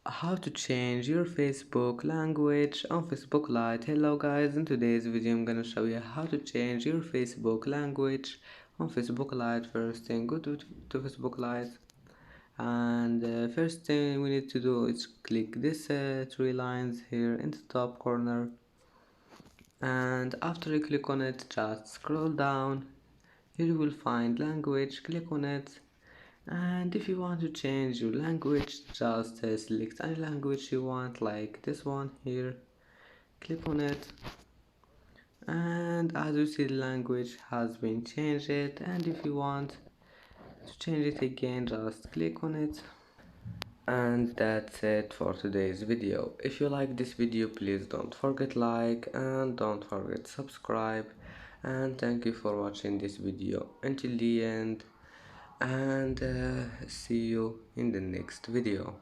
How to change your Facebook language on Facebook Lite. Hello guys, in today's video I'm gonna show you how to change your Facebook language on Facebook Lite. First thing, go to Facebook Lite, and first thing we need to do is click this three lines here in the top corner, and after you click on it, just scroll down. Here you will find language, click on it, and if you want to change your language, just select any language you want, like this one here, click on it, and as you see the language has been changed, and if you want to change it again, just click on it. And that's it for today's video. If you like this video, please don't forget like and don't forget subscribe, and thank you for watching this video until the end, and see you in the next video.